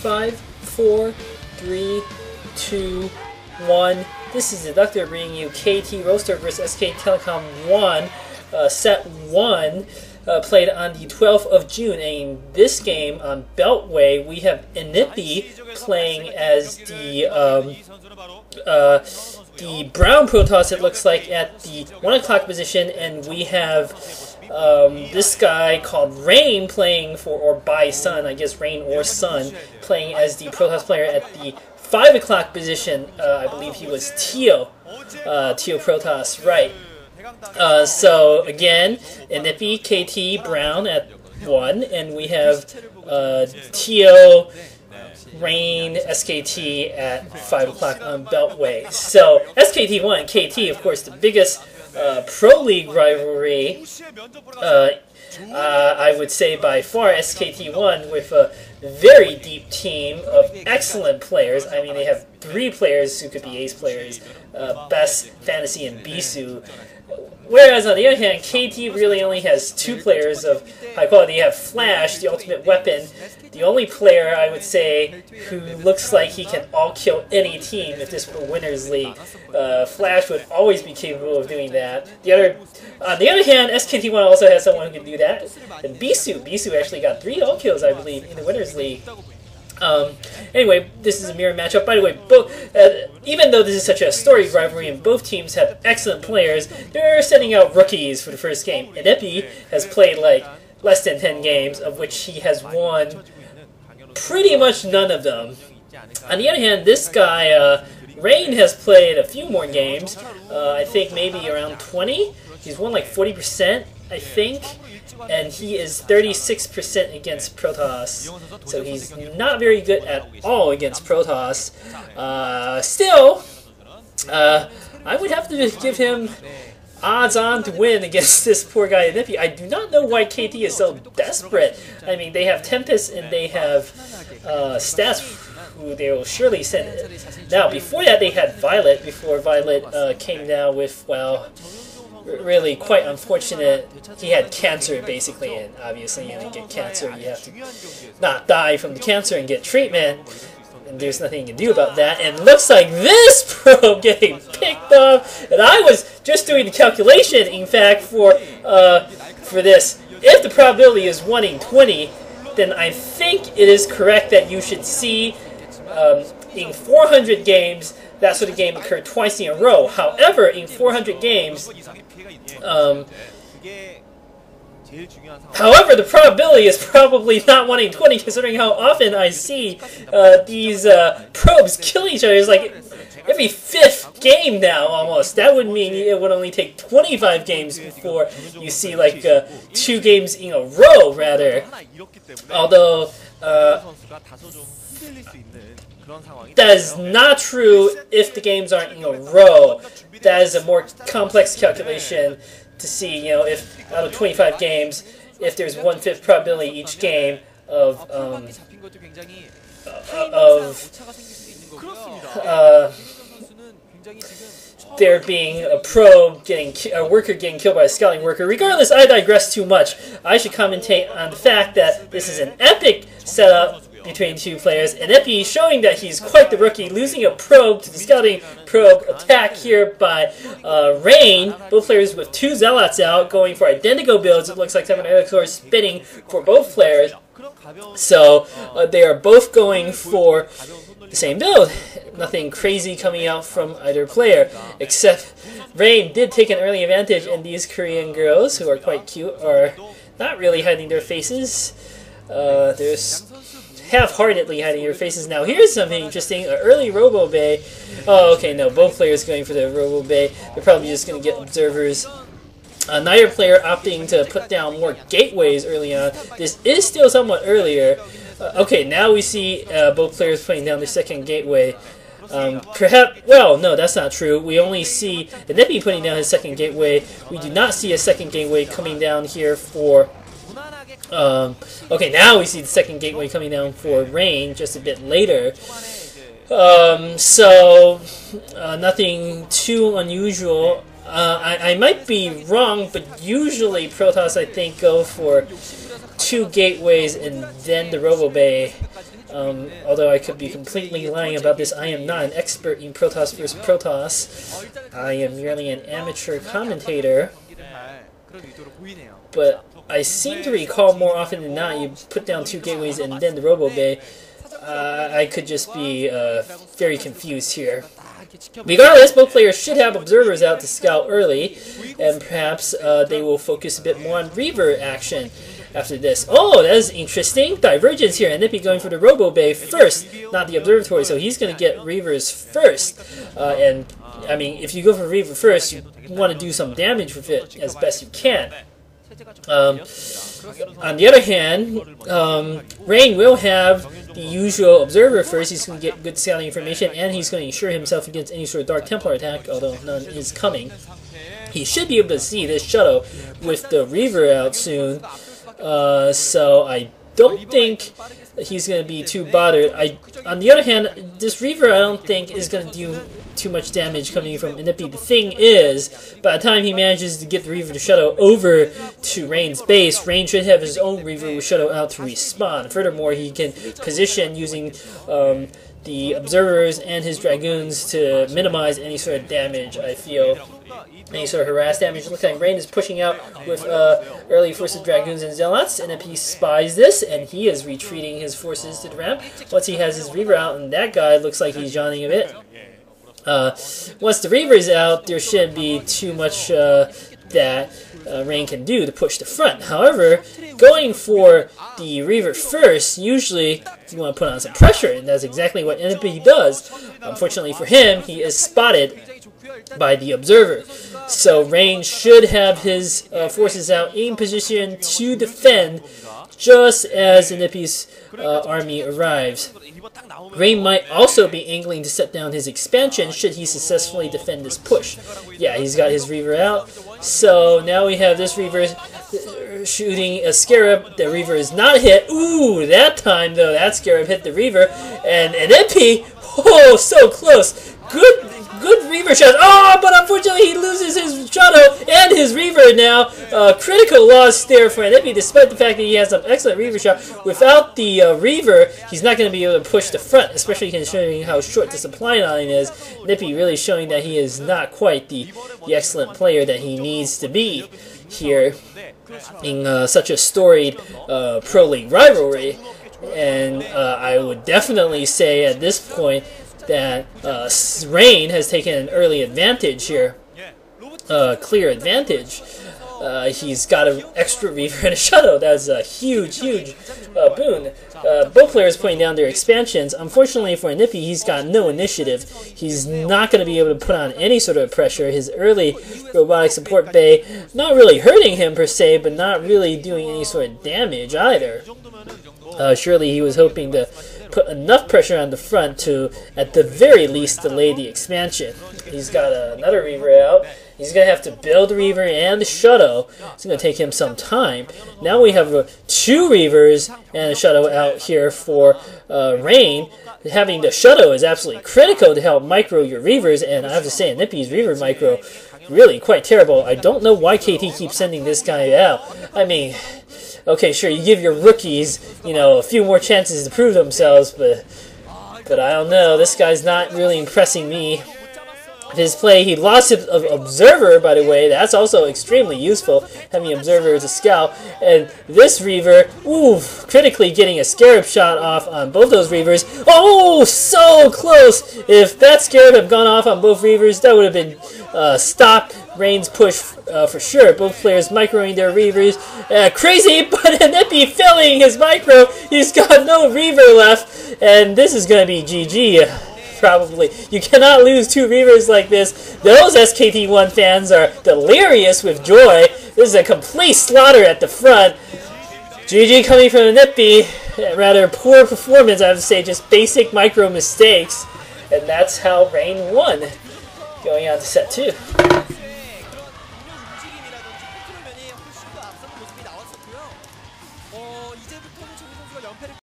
5, 4, 3, 2, 1. This is Deducter bringing you KT Rolster vs SKT Telecom 1, Set 1, played on the 12th of June. And in this game on Beltway, we have Anyppi playing as the brown Protoss, it looks like, at the 1 o'clock position, and we have this guy called Rain playing for, or by Sun, I guess Rain or Sun, playing as the Protoss player at the 5 o'clock position. I believe he was Tio Protoss, right. So again, Anyppi, KT, Brown at 1, and we have Tio, Rain, SKT at 5 o'clock on Beltway. So SKT won. KT, of course, the biggest Pro League rivalry. I would say by far SKT won with a very deep team of excellent players. I mean, they have 3 players who could be ace players, Best, Fantasy, and Bisu. Whereas on the other hand, KT really only has 2 players of high quality. You have Flash, the ultimate weapon, the only player I would say who looks like he can all-kill any team if this were Winners League. Flash would always be capable of doing that. On the other hand, SKT1 also has someone who can do that. And Bisu actually got 3 all-kills, I believe, in the Winners League. Anyway, this is a mirror matchup. By the way, even though this is such a storied rivalry and both teams have excellent players, they're sending out rookies for the first game. Anyppi has played like less than 10 games, of which he has won pretty much none of them. On the other hand, this guy, Rain, has played a few more games. I think maybe around 20. He's won like 40%, I think. And he is 36% against Protoss, so he's not very good at all against Protoss. Still, I would have to give him odds-on to win against this poor guy Anyppi. I do not know why KT is so desperate. I mean, they have Tempest and they have Stats, who they will surely send it. Now, before that, they had Violet, before Violet came down with, well, really quite unfortunate. He had cancer, basically, and obviously when you get cancer, you have to not die from the cancer and get treatment, and there's nothing you can do about that. And looks like this probe getting picked up, and I was just doing the calculation, in fact, for this. If the probability is 1 in 20, then I think it is correct that you should see in 400 games that sort of game occurred twice in a row. However, in 400 games, however, the probability is probably not 1 in 20, considering how often I see these probes kill each other. It's like every 5th game now, almost. That would mean it would only take 25 games before you see like 2 games in a row, rather. Although that is not true if the games aren't in a row. That is a more complex calculation to see, you know, if out of 25 games, if there's 1/5 probability each game of there being a probe a worker getting killed by a scouting worker. Regardless, I digress too much. I should commentate on the fact that this is an epic setup between 2 players. Anyppi showing that he's quite the rookie, losing a probe to the scouting probe attack here by Rain. Both players with 2 zealots out, going for identical builds. It looks like 7 Elixir spinning for both players. So they are both going for the same build. Nothing crazy coming out from either player, except Rain did take an early advantage, and these Korean girls, who are quite cute, are not really hiding their faces. They're half-heartedly hiding their faces. Now, here's something interesting. An early Robo Bay. Oh, okay, no, both players going for the Robo Bay. They're probably just going to get observers. Neither player opting to put down more gateways early on. This is still somewhat earlier. Okay, now we see both players putting down their second gateway. Perhaps, well, no, that's not true. We only see Anyppi putting down his second gateway. We do not see a second gateway coming down here for... okay, now we see the second gateway coming down for Rain just a bit later. So, nothing too unusual. I might be wrong, but usually Protoss, I think, go for 2 gateways and then the Robo Bay. Although I could be completely lying about this, I am not an expert in Protoss vs. Protoss. I am merely an amateur commentator. But I seem to recall more often than not, you put down 2 gateways and then the Robo Bay. I could just be very confused here. Regardless, both players should have observers out to scout early, and perhaps they will focus a bit more on Reaver action after this. Oh, that is interesting. Divergence here. Anyppi going for the Robo Bay first, not the Observatory, so he's going to get Reavers first. And, I mean, if you go for Reaver first, you want to do some damage with it as best you can. On the other hand, Rain will have the usual Observer first. He's going to get good scouting information, and he's going to ensure himself against any sort of Dark Templar attack, although none is coming. He should be able to see this shuttle with the Reaver out soon. So I don't think he's going to be too bothered. On the other hand, this Reaver I don't think is going to do too much damage coming from Anyppi. The thing is, by the time he manages to get the Reaver to shuttle over to Rain's base, Rain should have his own Reaver shuttle out to respawn. Furthermore, he can position using the Observers and his Dragoons to minimize any sort of damage, I feel. Any sort of harass damage. Looks like Rain is pushing out with early forces, Dragoons, and Zealots. Anyppi spies this, and he is retreating his forces to the ramp. Once he has his Reaver out, and that guy looks like he's yawning a bit. Once the Reaver is out, there shouldn't be too much that Rain can do to push the front. However, going for the Reaver first, usually you want to put on some pressure, and that's exactly what Anyppi does. Unfortunately for him, he is spotted by the Observer. So Rain should have his forces out in position to defend just as Anyppi's army arrives. Rain might also be angling to set down his expansion should he successfully defend this push. Yeah, he's got his Reaver out. So now we have this Reaver shooting a Scarab. The Reaver is not hit. Ooh, that time though, that Scarab hit the Reaver. And Anyppi, oh, so close. Good Reaver shot. Oh, but unfortunately he loses his shuttle and his Reaver now. Critical loss there for Anyppi, despite the fact that he has some excellent Reaver shot. Without the Reaver, he's not going to be able to push the front, especially considering how short the supply line is. Anyppi really showing that he is not quite the excellent player that he needs to be here in such a storied Pro League rivalry. And I would definitely say at this point that Rain has taken an early advantage here, clear advantage. He's got an extra Reaver and a shuttle. That's a huge boon. Both players putting down their expansions. Unfortunately for Anyppi, he's got no initiative. He's not going to be able to put on any sort of pressure. His early robotic support bay not really hurting him per se, but not really doing any sort of damage either. Surely he was hoping to put enough pressure on the front to, at the very least, delay the expansion. He's got another Reaver out. He's going to have to build the Reaver and the shuttle. It's going to take him some time. Now we have 2 Reavers and a shuttle out here for Rain. Having the shuttle is absolutely critical to help micro your Reavers, and I have to say, Anyppi's Reaver micro really quite terrible. I don't know why KT keeps sending this guy out. I mean, okay, sure, you give your rookies, you know, a few more chances to prove themselves, but I don't know. This guy's not really impressing me. His play, he lost his Observer, by the way. That's also extremely useful, having Observer to scout. And this Reaver, ooh, critically getting a Scarab shot off on both those Reavers. Oh, so close! If that Scarab had gone off on both Reavers, that would have been stopped Rain's push for sure. Both players microing their Reavers. Crazy, but Anyppi failing his micro. He's got no Reaver left, and this is going to be GG. Probably. You cannot lose 2 Reavers like this. Those SKT1 fans are delirious with joy. This is a complete slaughter at the front. GG coming from Anyppi. Rather poor performance, I have to say. Just basic micro mistakes. And that's how Rain won. Going on to set 2.